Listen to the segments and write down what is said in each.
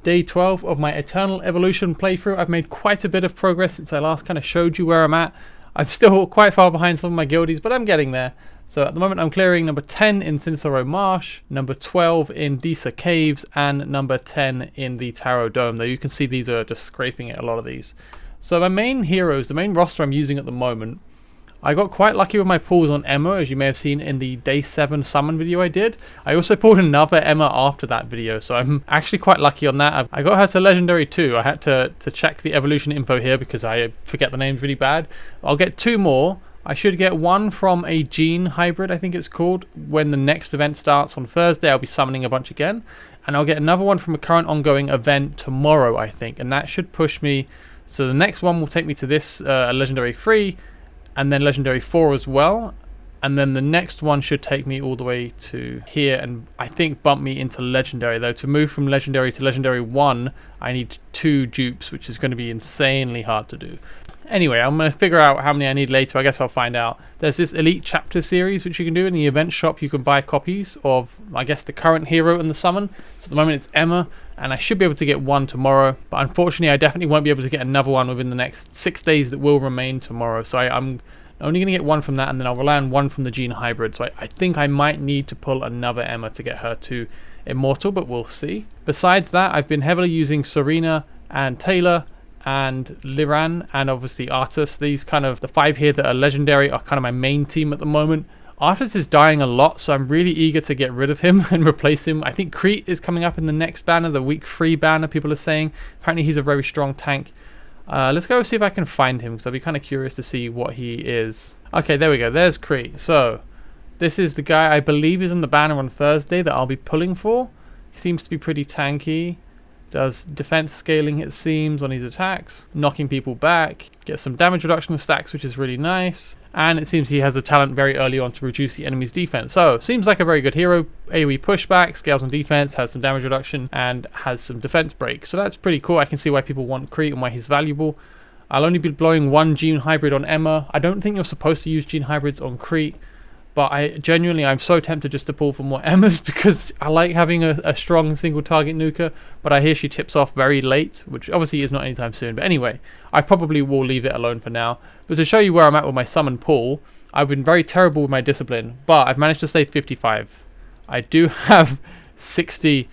Day 12 of my Eternal Evolution playthrough. I've made quite a bit of progress since I last kind of showed you where I'm at. I'm still quite far behind some of my guildies, but I'm getting there. So at the moment I'm clearing number 10 in Sincero Marsh, number 12 in Disa Caves, and number 10 in the Taro Dome. Though you can see these are just scraping it, a lot of these. So my main heroes, the main roster I'm using at the moment, I got quite lucky with my pulls on Emma, as you may have seen in the Day 7 summon video I did. I also pulled another Emma after that video, so I'm actually quite lucky on that. I got her to Legendary too. I had to check the evolution info here because I forget the names really bad. I'll get 2 more. I should get one from a Gene hybrid, I think it's called. When the next event starts on Thursday, I'll be summoning a bunch again. And I'll get another one from a current ongoing event tomorrow, I think. And that should push me. So the next one will take me to this Legendary 3. And then Legendary 4 as well. And then the next one should take me all the way to here and I think bump me into Legendary. Though to move from Legendary to Legendary 1, I need 2 dupes, which is going to be insanely hard to do. Anyway, I'm going to figure out how many I need later. I guess I'll find out. There's this Elite Chapter series which you can do in the event shop. You can buy copies of, I guess, the current hero and the summon. So at the moment it's Emma, and I should be able to get one tomorrow. But unfortunately, I definitely won't be able to get another one within the next 6 days that will remain tomorrow. So I'm only going to get one from that, and then I'll rely on one from the Gene hybrid. So I think I might need to pull another Emma to get her to Immortal, but we'll see. Besides that, I've been heavily using Serena and Taylor and Liran and obviously Artus. These kind of the 5 here that are legendary are kind of my main team at the moment. Artus is dying a lot, so I'm really eager to get rid of him and replace him. I think Crete is coming up in the next banner, the week 3 banner, people are saying. Apparently he's a very strong tank. Let's go see if I can find him, because I'll be kind of curious to see what he is. Okay, there we go. There's Crete. So this is the guy I believe is in the banner on Thursday that I'll be pulling for. He seems to be pretty tanky. Does defense scaling, it seems, on his attacks, knocking people back, gets some damage reduction with stacks, which is really nice, and it seems he has a talent very early on to reduce the enemy's defense. So seems like a very good hero. AoE pushback, scales on defense, has some damage reduction, and has some defense break. So that's pretty cool. I can see why people want Crete and why he's valuable. I'll only be blowing 1 Gene hybrid on Emma. I don't think you're supposed to use Gene hybrids on Crete, but I'm so tempted just to pull for more Emmas because I like having a strong single target nuker, but I hear she tips off very late, which obviously is not anytime soon. But anyway, I probably will leave it alone for now. But to show you where I'm at with my summon pull, I've been very terrible with my discipline, but I've managed to save 55. I do have 60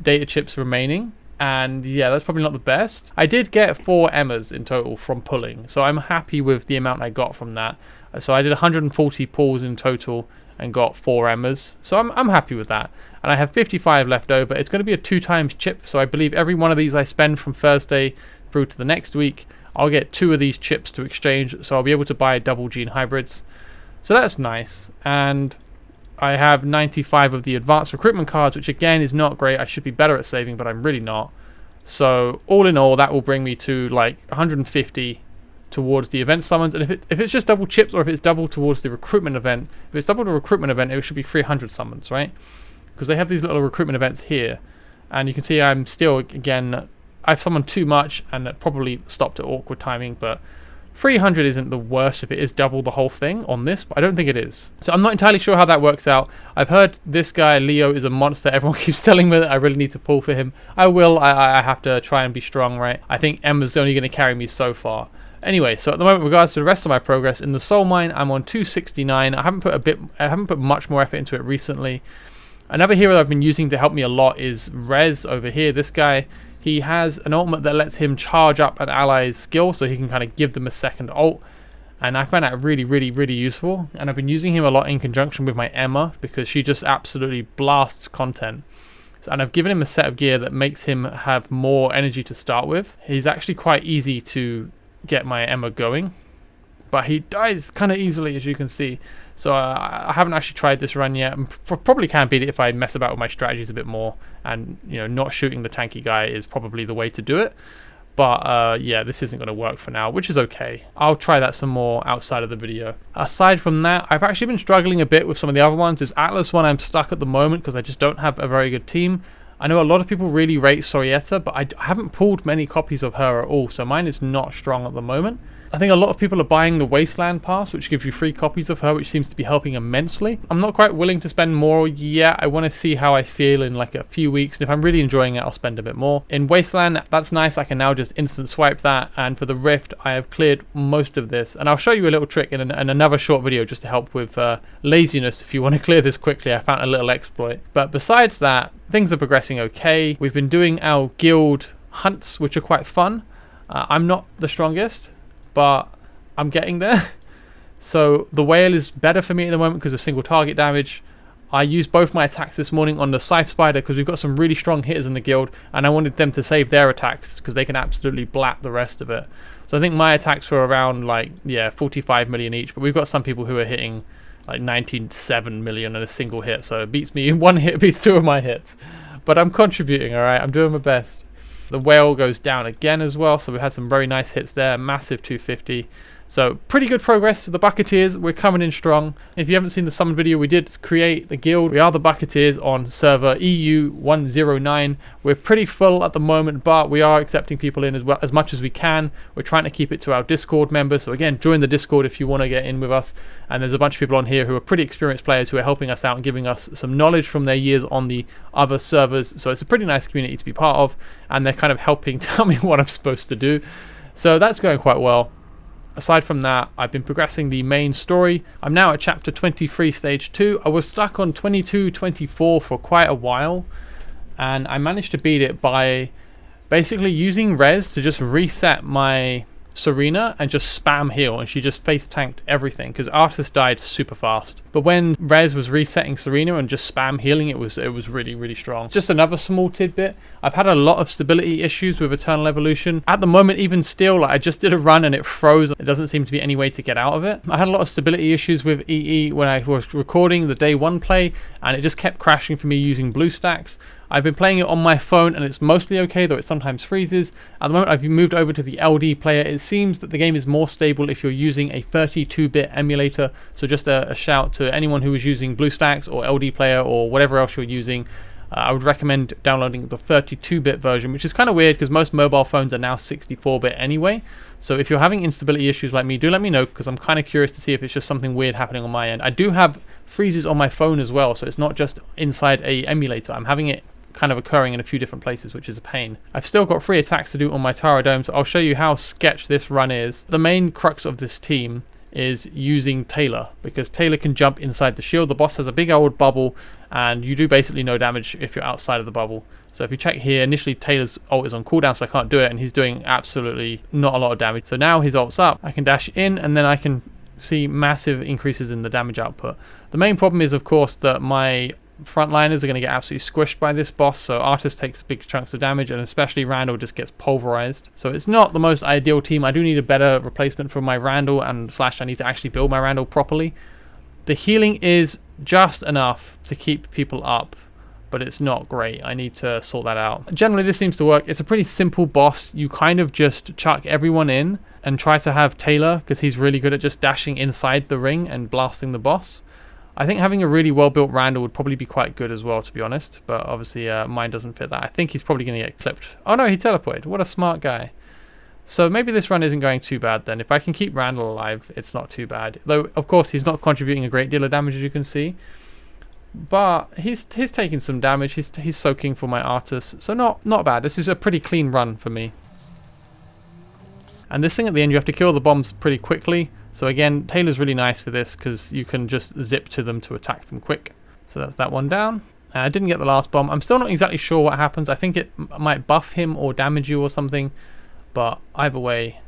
data chips remaining, and yeah, that's probably not the best. I did get 4 Emmas in total from pulling, so I'm happy with the amount I got from that. So I did 140 pulls in total and got 4 Emmas. So I'm happy with that. And I have 55 left over. It's going to be a 2 times chip. So I believe every one of these I spend from Thursday through to the next week, I'll get 2 of these chips to exchange. So I'll be able to buy double Gene hybrids. So that's nice. And I have 95 of the advanced recruitment cards, which again is not great. I should be better at saving, but I'm really not. So all in all, that will bring me to like 150 towards the event summons. And if it's just double chips, or if it's double towards the recruitment event, if it's double the recruitment event, it should be 300 summons, right? Because they have these little recruitment events here, and you can see I'm still, again, I've summoned too much and that probably stopped at awkward timing, but 300 isn't the worst if it is double the whole thing on this, but I don't think it is. So I'm not entirely sure how that works out. I've heard this guy Leo is a monster. Everyone keeps telling me that I really need to pull for him. I will. I have to try and be strong, right? I think Emma's only going to carry me so far. Anyway, so at the moment, with regards to the rest of my progress in the soul mine, I'm on 269. I haven't put much more effort into it recently. Another hero that I've been using to help me a lot is Rez over here. This guy, he has an ultimate that lets him charge up an ally's skill, so he can kind of give them a second ult. And I find that really, really, really useful. And I've been using him a lot in conjunction with my Emma because she just absolutely blasts content. And I've given him a set of gear that makes him have more energy to start with. He's actually quite easy to get my Emma going, but he dies kind of easily, as you can see. So I haven't actually tried this run yet. Probably can beat it if I mess about with my strategies a bit more, and not shooting the tanky guy is probably the way to do it. But yeah, this isn't going to work for now, which is okay. I'll try that some more outside of the video. Aside from that, I've actually been struggling a bit with some of the other ones. This Atlas one I'm stuck at the moment because I just don't have a very good team. I know a lot of people really rate Sorietta, but I haven't pulled many copies of her at all, so mine is not strong at the moment. I think a lot of people are buying the Wasteland Pass, which gives you free copies of her, which seems to be helping immensely. I'm not quite willing to spend more yet. I want to see how I feel in like a few weeks, and if I'm really enjoying it, I'll spend a bit more. In Wasteland, that's nice. I can now just instant swipe that, and for the Rift, I have cleared most of this. And I'll show you a little trick in another short video just to help with laziness if you want to clear this quickly. I found a little exploit. But besides that, things are progressing okay. We've been doing our guild hunts, which are quite fun. I'm not the strongest, but I'm getting there. So the whale is better for me at the moment because of single target damage. I used both my attacks this morning on the Scythe Spider because we've got some really strong hitters in the guild, and I wanted them to save their attacks because they can absolutely blap the rest of it. So I think my attacks were around 45 million each, but we've got some people who are hitting like 97 million in a single hit, so it beats me. One hit beats two of my hits. But I'm contributing, alright? I'm doing my best. The whale goes down again as well, so we had some very nice hits there. Massive 250. So pretty good progress to the Bucketeers. We're coming in strong. If you haven't seen the summon video, we did create the guild. We are the Bucketeers on server EU109. We're pretty full at the moment, but we are accepting people in as much as we can. We're trying to keep it to our Discord members. So again, join the Discord if you want to get in with us. And there's a bunch of people on here who are pretty experienced players who are helping us out and giving us some knowledge from their years on the other servers. So it's a pretty nice community to be part of, and they're kind of helping tell me what I'm supposed to do. So that's going quite well. Aside from that, I've been progressing the main story. I'm now at chapter 23, stage 2. I was stuck on 22, 24 for quite a while, and I managed to beat it by basically using Res to just reset my Serena and just spam heal, and she just face tanked everything because Artis died super fast. But when Res was resetting Serena and just spam healing, it was really strong. Just another small tidbit, I've had a lot of stability issues with Eternal Evolution. At the moment, even still, I just did a run and it froze. It doesn't seem to be any way to get out of it. I had a lot of stability issues with EE when I was recording the day 1 play, and it just kept crashing for me using BlueStacks. I've been playing it on my phone and it's mostly okay, though it sometimes freezes. At the moment I've moved over to the LD player. It seems that the game is more stable if you're using a 32-bit emulator. So just a shout to anyone who is using BlueStacks or LD player or whatever else you're using. I would recommend downloading the 32-bit version, which is kind of weird because most mobile phones are now 64-bit anyway. So if you're having instability issues like me, do let me know because I'm kind of curious to see if it's just something weird happening on my end. I do have freezes on my phone as well, so it's not just inside a emulator. I'm having it kind of occurring in a few different places, which is a pain. I've still got 3 attacks to do on my Tara Dome, so I'll show you how sketch this run is. The main crux of this team is using Taylor, because Taylor can jump inside the shield. The boss has a big old bubble, and you do basically no damage if you're outside of the bubble. So if you check here, initially Taylor's ult is on cooldown, so I can't do it, and he's doing absolutely not a lot of damage. So now his ult's up, I can dash in, and then I can see massive increases in the damage output. The main problem is, of course, that my frontliners are going to get absolutely squished by this boss, so Artis takes big chunks of damage, and especially Randall just gets pulverized. So it's not the most ideal team. I do need a better replacement for my Randall, and / I need to actually build my Randall properly. The healing is just enough to keep people up, but it's not great. I need to sort that out. Generally this seems to work. It's a pretty simple boss. You kind of just chuck everyone in and try to have Taylor, because he's really good at just dashing inside the ring and blasting the boss. I think having a really well-built Randall would probably be quite good as well, to be honest. But obviously mine doesn't fit that. I think he's probably going to get clipped. Oh no, he teleported. What a smart guy. So maybe this run isn't going too bad then. If I can keep Randall alive, it's not too bad. Though, of course, he's not contributing a great deal of damage, as you can see. But he's taking some damage. He's soaking for my Artis. So not bad. This is a pretty clean run for me. And this thing at the end, you have to kill the bombs pretty quickly. So again, Taylor's really nice for this because you can just zip to them to attack them quick. So that's that one down. I didn't get the last bomb. I'm still not exactly sure what happens. I think it might buff him or damage you or something. But either way,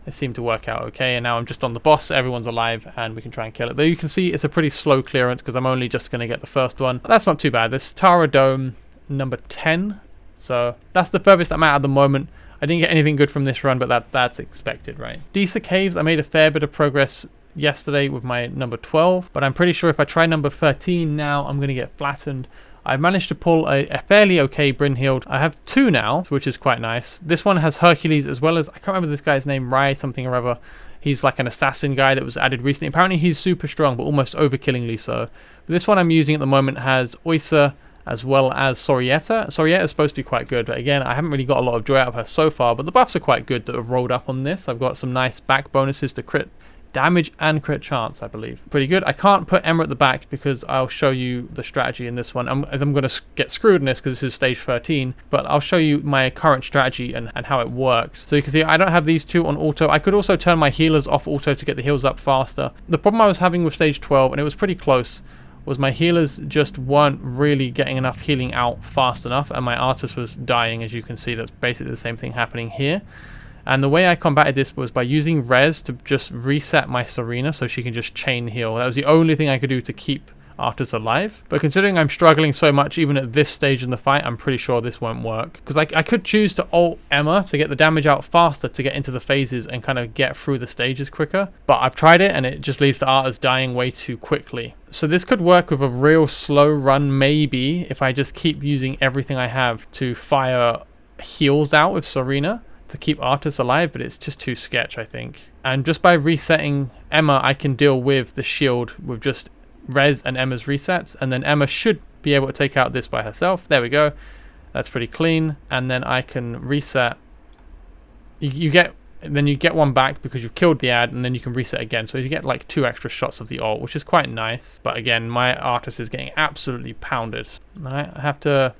it seemed to work out okay. And now I'm just on the boss. Everyone's alive and we can try and kill it. Though you can see it's a pretty slow clearance because I'm only just going to get the first one. But that's not too bad. This Tara Dome number 10. So that's the furthest I'm at the moment. I didn't get anything good from this run, but that's expected, right? Disa Caves, I made a fair bit of progress yesterday with my number 12, but I'm pretty sure if I try number 13 now, I'm going to get flattened. I've managed to pull a fairly okay Brynhild. I have 2 now, which is quite nice. This one has Hercules as well as, I can't remember this guy's name, Rai something or other. He's like an assassin guy that was added recently. Apparently he's super strong, but almost overkillingly so. But this one I'm using at the moment has Oysa as well as Sorietta. Sorietta is supposed to be quite good, but again, I haven't really got a lot of joy out of her so far, but the buffs are quite good that have rolled up on this. I've got some nice back bonuses to crit damage and crit chance, I believe. Pretty good. I can't put Emma at the back because I'll show you the strategy in this one. I'm going to get screwed in this because this is stage 13, but I'll show you my current strategy and how it works. So you can see I don't have these two on auto. I could also turn my healers off auto to get the heals up faster. The problem I was having with stage 12, and it was pretty close, was my healers just weren't really getting enough healing out fast enough, and my Artis was dying. As you can see, that's basically the same thing happening here. And the way I combated this was by using res to just reset my Serena so she can just chain heal. That was the only thing I could do to keep Artis alive. But considering I'm struggling so much even at this stage in the fight, I'm pretty sure this won't work. Because I could choose to ult Emma to get the damage out faster to get into the phases and kind of get through the stages quicker. But I've tried it and it just leads to Artis dying way too quickly. So this could work with a real slow run maybe if I just keep using everything I have to fire heals out with Serena to keep Artis alive, but it's just too sketch, I think. And just by resetting Emma, I can deal with the shield with just res and Emma's resets, and then Emma should be able to take out this by herself. There we go. That's pretty clean. And then I can reset. You get one back because you've killed the ad, and then you can reset again. So you get like 2 extra shots of the ult, which is quite nice. But again, my Artis is getting absolutely pounded. Alright, I have to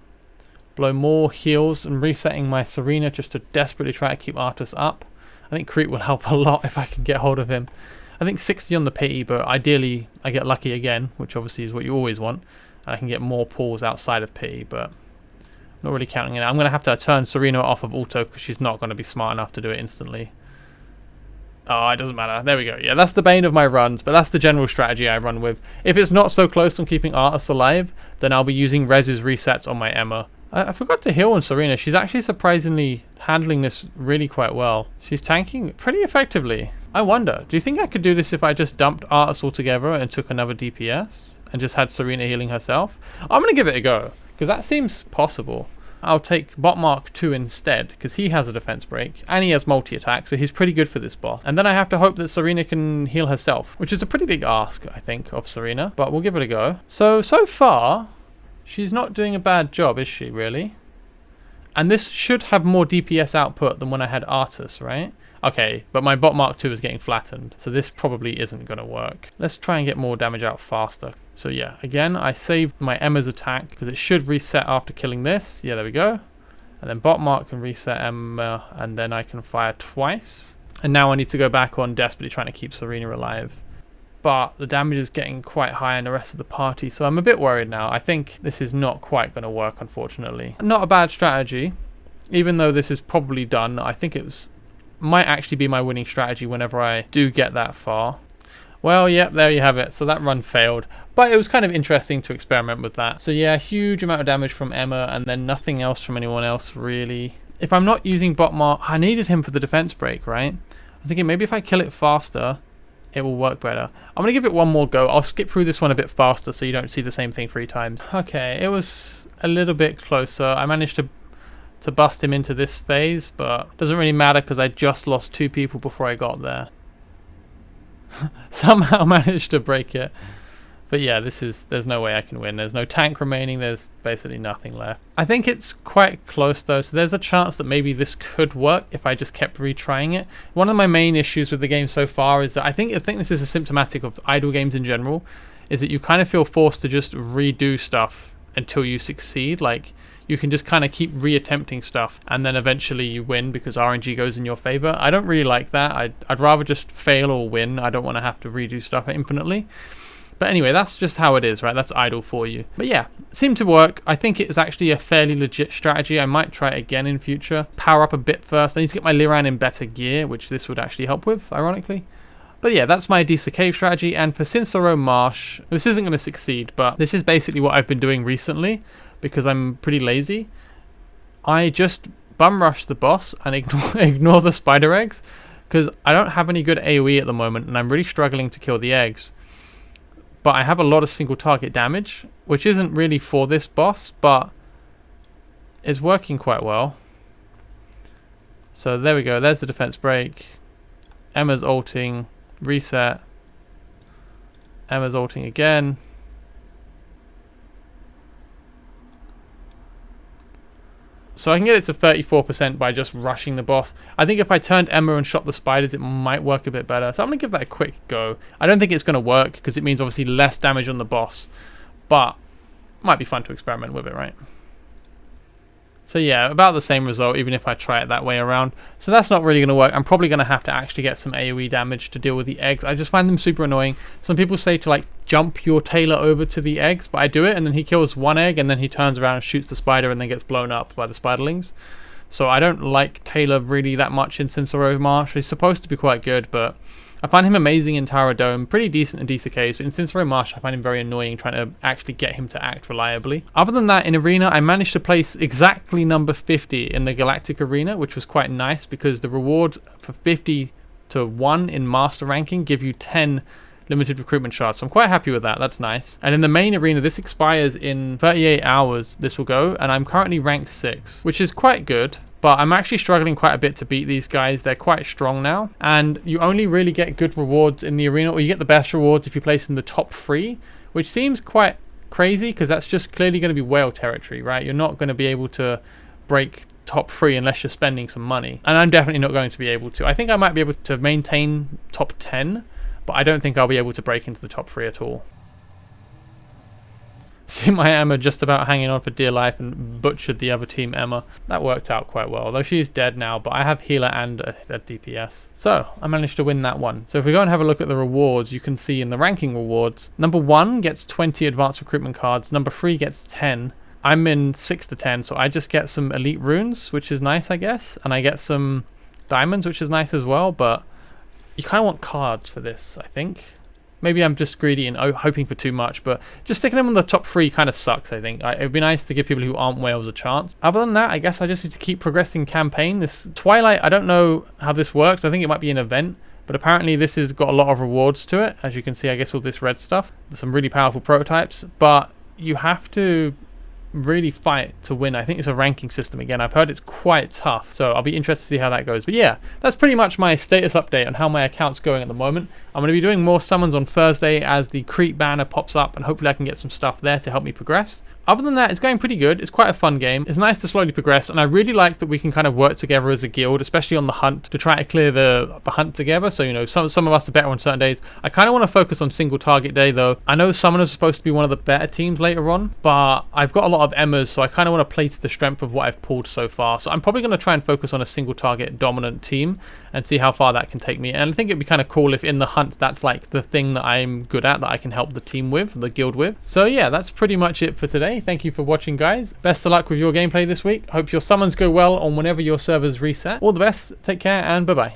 blow more heals and resetting my Serena just to desperately try to keep Artis up. I think Creep will help a lot if I can get hold of him. I think 60 on the pity, but ideally I get lucky again, which obviously is what you always want. And I can get more pulls outside of pity, but I'm not really counting it. I'm going to have to turn Serena off of auto because she's not going to be smart enough to do it instantly. Oh, it doesn't matter. There we go. Yeah, that's the bane of my runs, but that's the general strategy I run with. If it's not so close on keeping Artis alive, then I'll be using Rez's resets on my Emma. I forgot to heal on Serena. She's actually surprisingly handling this really quite well. She's tanking pretty effectively. I wonder, do you think I could do this if I just dumped Artis altogether and took another DPS and just had Serena healing herself? I'm going to give it a go because that seems possible. I'll take Botmark 2 instead because he has a defense break and he has multi-attack, so he's pretty good for this boss. And then I have to hope that Serena can heal herself, which is a pretty big ask, I think, of Serena, but we'll give it a go. So far, she's not doing a bad job, is she, really? And this should have more DPS output than when I had Artis, right? Okay, but my Bot Mark 2 is getting flattened, so this probably isn't going to work. Let's try and get more damage out faster. So yeah, again, I saved my Emma's attack because it should reset after killing this. Yeah, there we go. And then Bot Mark can reset Emma, and then I can fire twice. And now I need to go back on desperately trying to keep Serena alive. But the damage is getting quite high in the rest of the party, so I'm a bit worried now. I think this is not quite going to work, unfortunately. Not a bad strategy. Even though this is probably done, I think might actually be my winning strategy whenever I do get that far. Well, yep, there you have it. So that run failed. But it was kind of interesting to experiment with that. So yeah, huge amount of damage from Emma, and then nothing else from anyone else, really. If I'm not using Botmark, I needed him for the defense break, right? I was thinking maybe if I kill it faster, it will work better. I'm going to give it one more go. I'll skip through this one a bit faster so you don't see the same thing 3 times. Okay, it was a little bit closer. I managed to bust him into this phase, but it doesn't really matter because I just lost 2 people before I got there. Somehow managed to break it. But yeah, there's no way I can win. There's no tank remaining. There's basically nothing left. I think it's quite close though, so there's a chance that maybe this could work if I just kept retrying it. One of my main issues with the game so far is that I think this is a symptomatic of idle games in general, is that you kind of feel forced to just redo stuff until you succeed. Like, you can just kind of keep reattempting stuff and then eventually you win because RNG goes in your favor. I don't really like that. I'd rather just fail or win. I don't want to have to redo stuff infinitely. But anyway, that's just how it is, right? That's idle for you. But yeah, it seemed to work. I think it is actually a fairly legit strategy. I might try it again in future. Power up a bit first. I need to get my Liran in better gear, which this would actually help with, ironically. But yeah, that's my Adisa Cave strategy. And for Cincero Marsh, this isn't going to succeed, but this is basically what I've been doing recently because I'm pretty lazy. I just bum rush the boss and ignore the spider eggs because I don't have any good AoE at the moment and I'm really struggling to kill the eggs. But I have a lot of single target damage, which isn't really for this boss, but is working quite well. So there we go. There's the defense break. Emma's ulting. Reset. Emma's ulting again. So I can get it to 34% by just rushing the boss. I think if I turned Emma and shot the spiders, it might work a bit better. So I'm going to give that a quick go. I don't think it's going to work because it means obviously less damage on the boss. But it might be fun to experiment with it, right? So yeah, about the same result, even if I try it that way around. So that's not really going to work. I'm probably going to have to actually get some AoE damage to deal with the eggs. I just find them super annoying. Some people say to like jump your Taylor over to the eggs, but I do it and then he kills one egg and then he turns around and shoots the spider and then gets blown up by the spiderlings. So I don't like Taylor really that much in Cincin Marsh. He's supposed to be quite good, but I find him amazing in Tower Dome, pretty decent in Decent Caves, but in Cincin Marsh I find him very annoying trying to actually get him to act reliably. Other than that, in Arena, I managed to place exactly number 50 in the Galactic Arena, which was quite nice because the rewards for 50 to 1 in Master ranking give you 10 limited recruitment shards. So I'm quite happy with that, that's nice. And in the main arena, this expires in 38 hours, this will go, and I'm currently ranked 6, which is quite good. But I'm actually struggling quite a bit to beat these guys. They're quite strong now. And you only really get good rewards in the arena, or you get the best rewards if you place in the top 3, which seems quite crazy because that's just clearly going to be whale territory, right? You're not going to be able to break top 3 unless you're spending some money. And I'm definitely not going to be able to. I think I might be able to maintain top 10, but I don't think I'll be able to break into the top 3 at all. See my Emma just about hanging on for dear life and butchered the other team Emma. That worked out quite well, though she's dead now, but I have healer and a DPS. So, I managed to win that one. So if we go and have a look at the rewards, you can see in the ranking rewards, number 1 gets 20 advanced recruitment cards, number 3 gets 10. I'm in 6 to 10, so I just get some elite runes, which is nice, I guess, and I get some diamonds, which is nice as well, but you kind of want cards for this, I think. Maybe I'm just greedy and hoping for too much, but just sticking them in the top 3 kind of sucks, I think. It'd be nice to give people who aren't whales a chance. Other than that, I guess I just need to keep progressing campaign. This Twilight, I don't know how this works. I think it might be an event, but apparently this has got a lot of rewards to it. As you can see, I guess all this red stuff. There's some really powerful prototypes, but you have to really fight to win. I think it's a ranking system again. I've heard it's quite tough, so I'll be interested to see how that goes. But yeah, that's pretty much my status update on how my account's going at the moment. I'm going to be doing more summons on Thursday as the Crete banner pops up, and hopefully I can get some stuff there to help me progress. Other than that, it's going pretty good. It's quite a fun game. It's nice to slowly progress, and I really like that we can kind of work together as a guild, especially on the hunt, to try to clear the hunt together. So, you know, some of us are better on certain days. I kind of want to focus on single target day, though. I know Summoners are supposed to be one of the better teams later on, but I've got a lot of Emmas, so I kind of want to play to the strength of what I've pulled so far. So I'm probably going to try and focus on a single target dominant team and see how far that can take me. And I think it'd be kind of cool if in the hunt that's like the thing that I'm good at, that I can help the team with, the guild with. So yeah, that's pretty much it for today. Thank you for watching, guys. Best of luck with your gameplay this week. Hope your summons go well on whenever your servers reset. All the best, take care, and bye-bye.